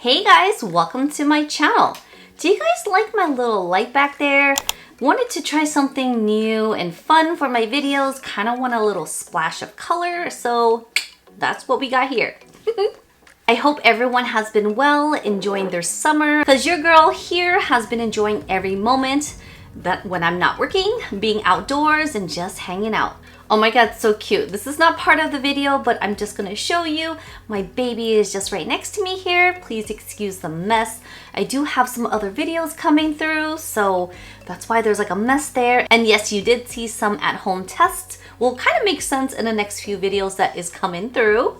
Hey guys, welcome to my channel. Do you guys like my little light back there? Wanted to try something new and fun for my videos, kind of want a little splash of color, so that's what we got here. I hope everyone has been well, enjoying their summer, because your girl here has been enjoying every moment that when I'm not working, being outdoors and just hanging out. Oh my god, so cute. This is not part of the video, but I'm just gonna show you. My baby is just right next to me here. Please excuse the mess. I do have some other videos coming through, so that's why there's like a mess there. And yes, you did see some at-home tests. Will kind of make sense in the next few videos that is coming through.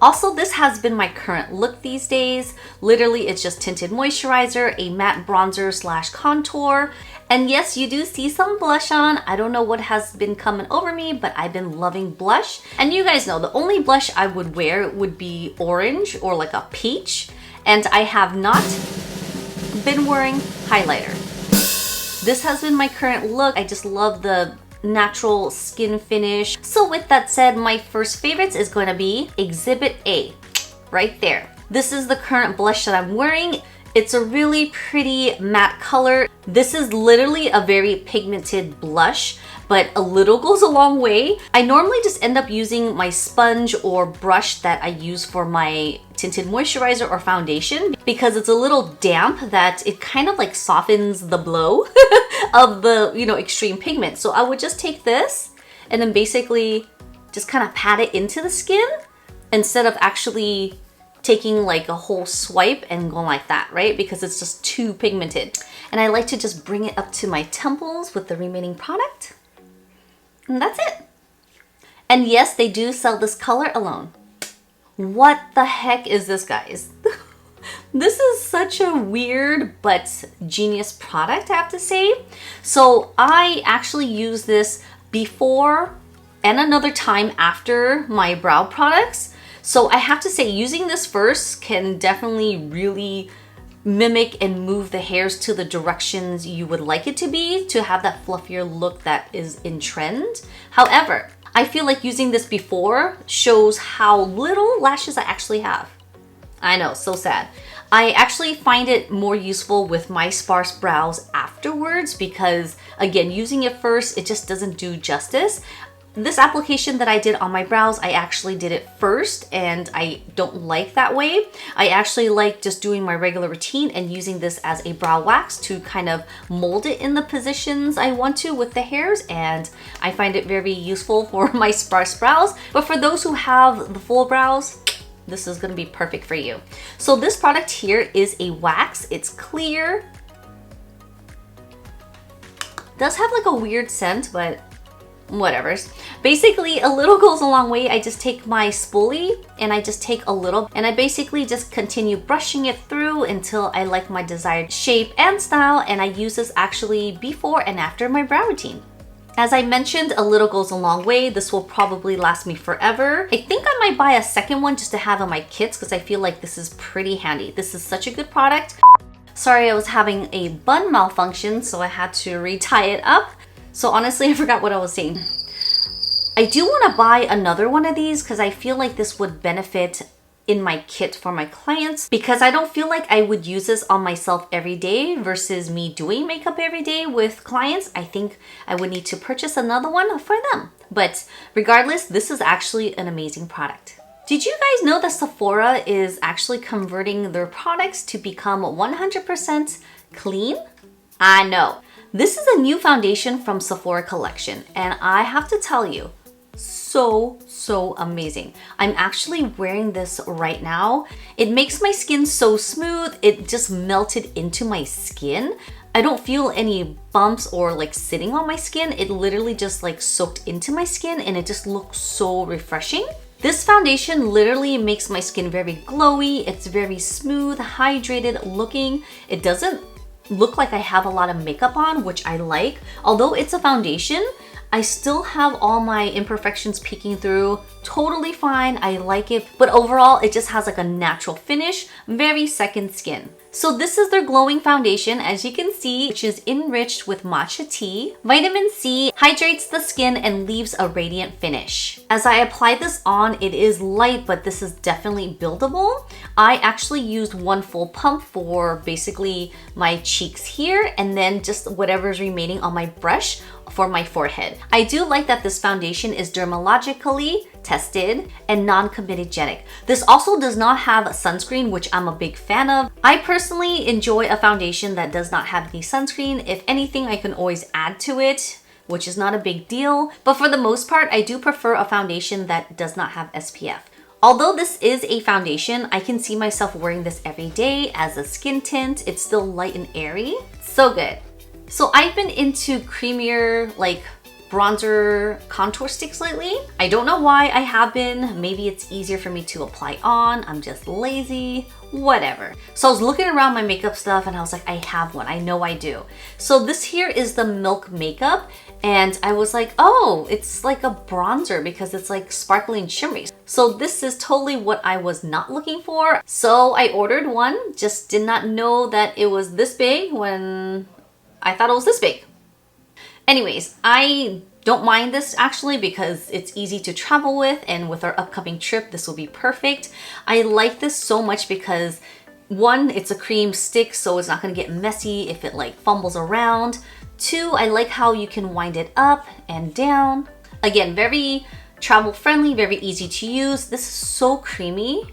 Also, this has been my current look these days. Literally, it's just tinted moisturizer, a matte bronzer slash contour. And yes, you do see some blush on. I don't know what has been coming over me, but I've been loving blush. And you guys know the only blush I would wear would be orange or like a peach. And I have not been wearing highlighter. This has been my current look. I just love the natural skin finish. So with that said, my first favorites is going to be Exhibit A, right there. This is the current blush that I'm wearing. It's a really pretty matte color. This is literally a very pigmented blush, but a little goes a long way. I normally just end up using my sponge or brush that I use for my tinted moisturizer or foundation because it's a little damp that it kind of like softens the blow of the, extreme pigment. So I would just take this and then basically just kind of pat it into the skin instead of actually taking like a whole swipe and going like that, right? Because it's just too pigmented. And I like to just bring it up to my temples with the remaining product. And that's it. And yes, they do sell this color alone. What the heck is this, guys? This is such a weird but genius product, I have to say. So I actually use this before and another time after my brow products. So I have to say, using this first can definitely really mimic and move the hairs to the directions you would like it to be to have that fluffier look that is in trend. However, I feel like using this before shows how little lashes I actually have. I know, so sad. I actually find it more useful with my sparse brows afterwards because, again, using it first, it just doesn't do justice. This application that I did on my brows, I actually did it first and I don't like that way. I actually like just doing my regular routine and using this as a brow wax to kind of mold it in the positions I want to with the hairs, and I find it very useful for my sparse brows. But for those who have the full brows, this is gonna be perfect for you. So this product here is a wax. It's clear. Does have like a weird scent, but whatever. Basically, a little goes a long way. I just take my spoolie and I just take a little and I basically just continue brushing it through until I like my desired shape and style, and I use this actually before and after my brow routine. As I mentioned, a little goes a long way. This will probably last me forever. I think I might buy a second one just to have in my kits because I feel like this is pretty handy. This is such a good product. Sorry, I was having a bun malfunction, so I had to re-tie it up. So honestly, I forgot what I was saying. I do want to buy another one of these because I feel like this would benefit in my kit for my clients, because I don't feel like I would use this on myself every day versus me doing makeup every day with clients. I think I would need to purchase another one for them. But regardless, this is actually an amazing product. Did you guys know that Sephora is actually converting their products to become 100% clean? I know. This is a new foundation from Sephora collection, and I have to tell you, so amazing. I'm actually wearing this right now. It makes my skin so smooth. It just melted into my skin. I don't feel any bumps or like sitting on my skin. It literally just like soaked into my skin and it just looks so refreshing. This foundation literally makes my skin very glowy. It's very smooth, hydrated looking. It doesn't look like I have a lot of makeup on, which I like. Although it's a foundation, I still have all my imperfections peeking through. Totally fine, I like it. But overall, it just has like a natural finish, very second skin. So this is their glowing foundation, as you can see, which is enriched with matcha tea. Vitamin C hydrates the skin and leaves a radiant finish. As I apply this on, it is light, but this is definitely buildable. I actually used one full pump for basically my cheeks here, and then just whatever's remaining on my brush for my forehead. I do like that this foundation is dermatologically tested and non-comedogenic. This also does not have sunscreen, which I'm a big fan of. I personally enjoy a foundation that does not have any sunscreen. If anything, I can always add to it, which is not a big deal. But for the most part, I do prefer a foundation that does not have SPF. Although this is a foundation, I can see myself wearing this every day as a skin tint. It's still light and airy. So good. So I've been into creamier, like bronzer contour sticks lately. I don't know why I have been. Maybe it's easier for me to apply on. I'm just lazy, whatever. So I was looking around my makeup stuff and I was like, I have one. I know I do. So this here is the Milk Makeup. And I was like, oh, it's like a bronzer because it's like sparkling shimmery. So this is totally what I was not looking for. So I ordered one, just did not know that it was this big when I thought it was this big. Anyways, I don't mind this actually because it's easy to travel with, and with our upcoming trip, this will be perfect. I like this so much because one, it's a cream stick, so it's not gonna get messy if it like fumbles around. Two, I like how you can wind it up and down. Again, very travel friendly, very easy to use. This is so creamy.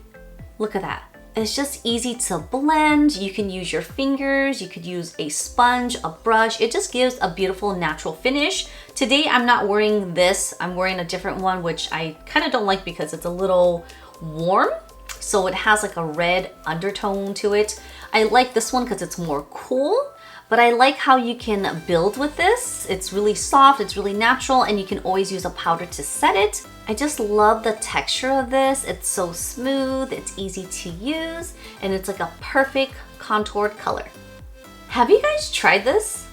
Look at that. It's just easy to blend. You can use your fingers, you could use a sponge, a brush. It just gives a beautiful natural finish. Today I'm not wearing this, I'm wearing a different one, which I kind of don't like because it's a little warm. So it has like a red undertone to it. I like this one because it's more cool. But I like how you can build with this. It's really soft, it's really natural, and you can always use a powder to set it. I just love the texture of this. It's so smooth, it's easy to use, and it's like a perfect contoured color. Have you guys tried this?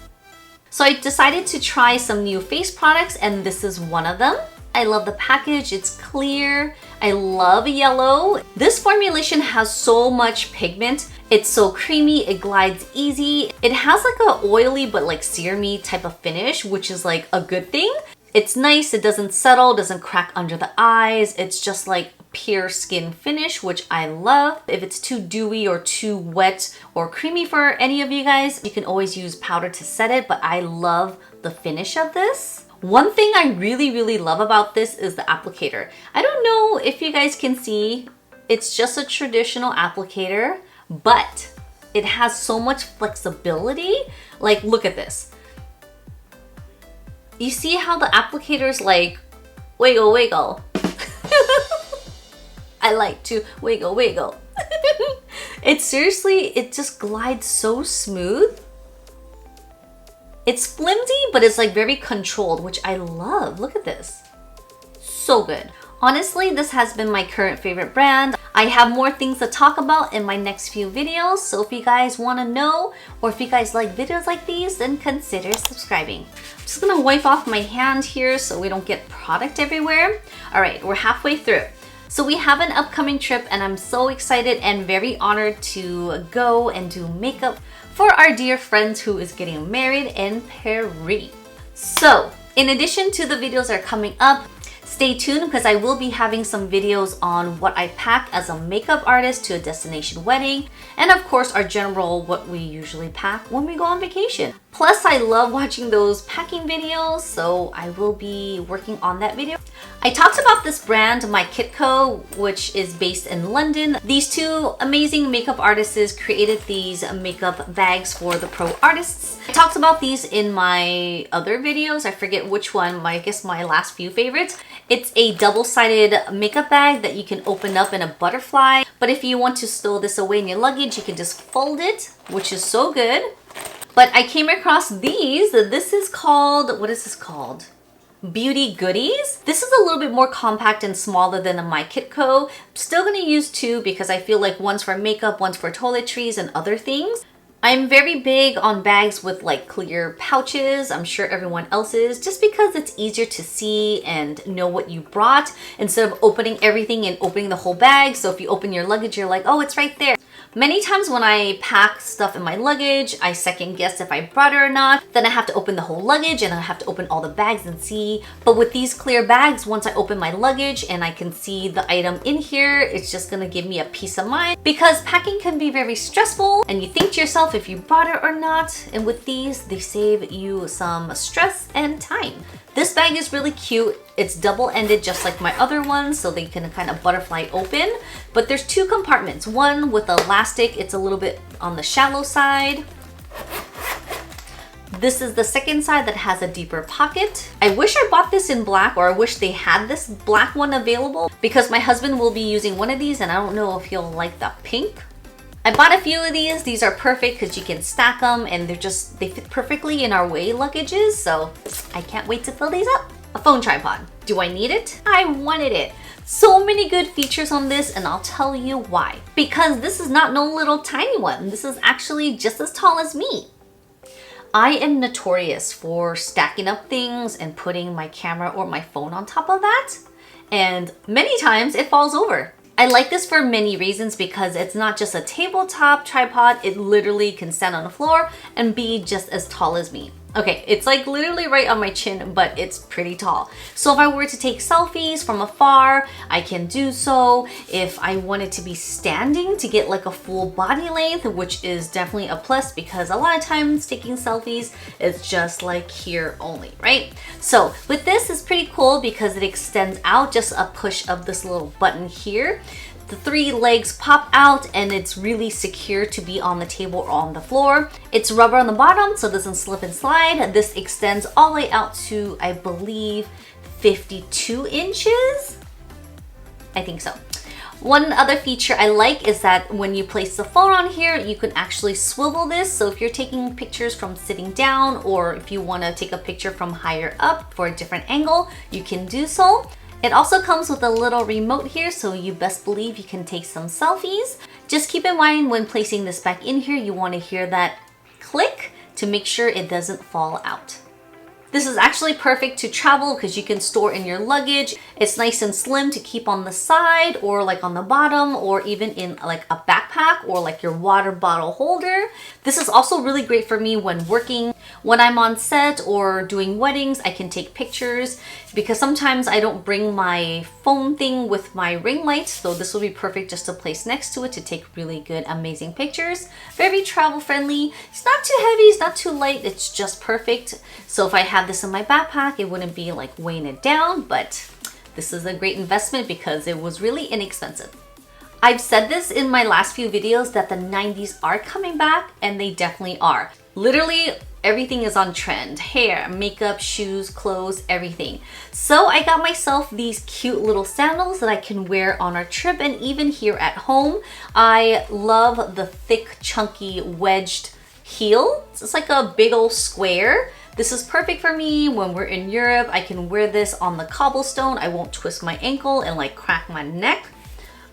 So I decided to try some new face products, and this is one of them. I love the package, it's clear. I love yellow. This formulation has so much pigment. It's so creamy, it glides easy. It has like a oily but like serumy type of finish, which is like a good thing. It's nice, it doesn't settle, doesn't crack under the eyes. It's just like pure skin finish, which I love. If it's too dewy or too wet or creamy for any of you guys, you can always use powder to set it, but I love the finish of this. One thing I really love about this is the applicator. I don't know if you guys can see, it's just a traditional applicator, but it has so much flexibility. Like, look at this. You see how the applicator's like, wiggle, wiggle. I like to wiggle, wiggle. It seriously, it just glides so smooth. It's flimsy, but it's like very controlled, which I love. Look at this. So good. Honestly, this has been my current favorite brand. I have more things to talk about in my next few videos, so if you guys want to know, or if you guys like videos like these, then consider subscribing. I'm just gonna wipe off my hand here so we don't get product everywhere. All right, we're halfway through. So we have an upcoming trip, and I'm so excited and very honored to go and do makeup for our dear friend who is getting married in Paris. So in addition to the videos that are coming up, stay tuned because I will be having some videos on what I pack as a makeup artist to a destination wedding, and of course our general what we usually pack when we go on vacation. Plus, I love watching those packing videos, so I will be working on that video. I talked about this brand, My Kitco, which is based in London. These two amazing makeup artists created these makeup bags for the pro artists. I talked about these in my other videos. I forget which one, I guess my last few favorites. It's a double-sided makeup bag that you can open up in a butterfly. But if you want to stow this away in your luggage, you can just fold it, which is so good. But I came across these. This is called, what is this called? Beauty Goodies. This is a little bit more compact and smaller than the My Kitco. I'm still gonna use two because I feel like one's for makeup, one's for toiletries and other things. I'm very big on bags with like clear pouches. I'm sure everyone else is, just because it's easier to see and know what you brought instead of opening everything and opening the whole bag. So if you open your luggage, you're like, oh, it's right there. Many times when I pack stuff in my luggage, I second guess if I brought it or not. Then I have to open the whole luggage and I have to open all the bags and see. But with these clear bags, once I open my luggage and I can see the item in here, it's just gonna give me a peace of mind, because packing can be very stressful and you think to yourself if you brought it or not. And with these, they save you some stress and time. This bag is really cute. It's double-ended just like my other ones, so they can kind of butterfly open. But there's two compartments. One with elastic, it's a little bit on the shallow side. This is the second side that has a deeper pocket. I wish I bought this in black, or I wish they had this black one available, because my husband will be using one of these and I don't know if he'll like the pink. I bought a few of these. These are perfect because you can stack them and they fit perfectly in our way luggages. So I can't wait to fill these up. A phone tripod. Do I need it? I wanted it. So many good features on this, and I'll tell you why. Because this is not no little tiny one. This is actually just as tall as me. I am notorious for stacking up things and putting my camera or my phone on top of that. And many times it falls over. I like this for many reasons, because it's not just a tabletop tripod, it literally can stand on the floor and be just as tall as me. Okay, it's like literally right on my chin, but it's pretty tall. So if I were to take selfies from afar, I can do so. If I wanted to be standing to get like a full body length, which is definitely a plus, because a lot of times taking selfies is just like here only, right? So with this, it's pretty cool because it extends out, just a push of this little button here. The three legs pop out and it's really secure to be on the table or on the floor. It's rubber on the bottom, so it doesn't slip and slide. This extends all the way out to, I believe, 52 inches. I think so. One other feature I like is that when you place the phone on here, you can actually swivel this. So if you're taking pictures from sitting down, or if you want to take a picture from higher up for a different angle, you can do so. It also comes with a little remote here, so you best believe you can take some selfies. Just keep in mind when placing this back in here, you want to hear that click to make sure it doesn't fall out. This is actually perfect to travel because you can store in your luggage. It's nice and slim to keep on the side or like on the bottom, or even in like a backpack or like your water bottle holder. This is also really great for me when working. When I'm on set or doing weddings, I can take pictures because sometimes I don't bring my phone thing with my ring light. So this will be perfect just to place next to it to take really good, amazing pictures. Very travel friendly. It's not too heavy, it's not too light, it's just perfect. So if I have this in my backpack, it wouldn't be like weighing it down, but this is a great investment because it was really inexpensive. I've said this in my last few videos that the 90s are coming back, and they definitely are. Literally everything is on trend. Hair, makeup, shoes, clothes, everything. So I got myself these cute little sandals that I can wear on our trip and even here at home. I love the thick, chunky, wedged heel. It's like a big old square. This is perfect for me when we're in Europe. I can wear this on the cobblestone. I won't twist my ankle and like crack my neck.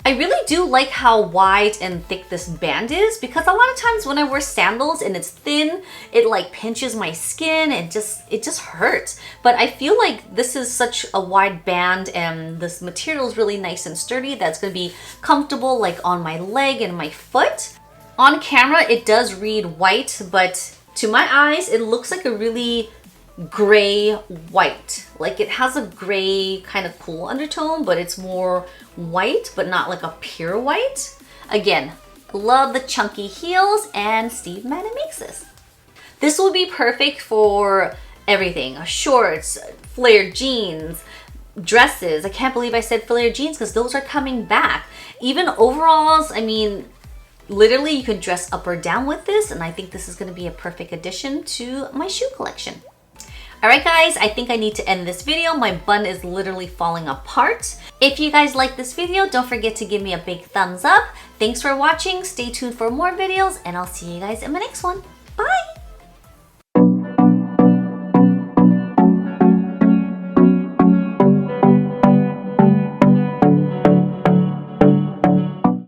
I really do like how wide and thick this band is, because a lot of times when I wear sandals and it's thin, it like pinches my skin and it just hurts. But I feel like this is such a wide band and this material is really nice and sturdy that's going to be comfortable like on my leg and my foot. On camera, it does read white, but to my eyes, it looks like a really gray white. Like it has a gray kind of cool undertone, but it's more white, but not like a pure white. Again, love the chunky heels, and Steve Madden makes this. This will be perfect for everything. Shorts, flared jeans, dresses. I can't believe I said flared jeans because those are coming back. Even overalls, I mean, literally you can dress up or down with this, and I think this is going to be a perfect addition to my shoe collection. Alright guys, I think I need to end this video. My bun is literally falling apart. If you guys like this video, don't forget to give me a big thumbs up. Thanks for watching. Stay tuned for more videos, and I'll see you guys in my next one. Bye!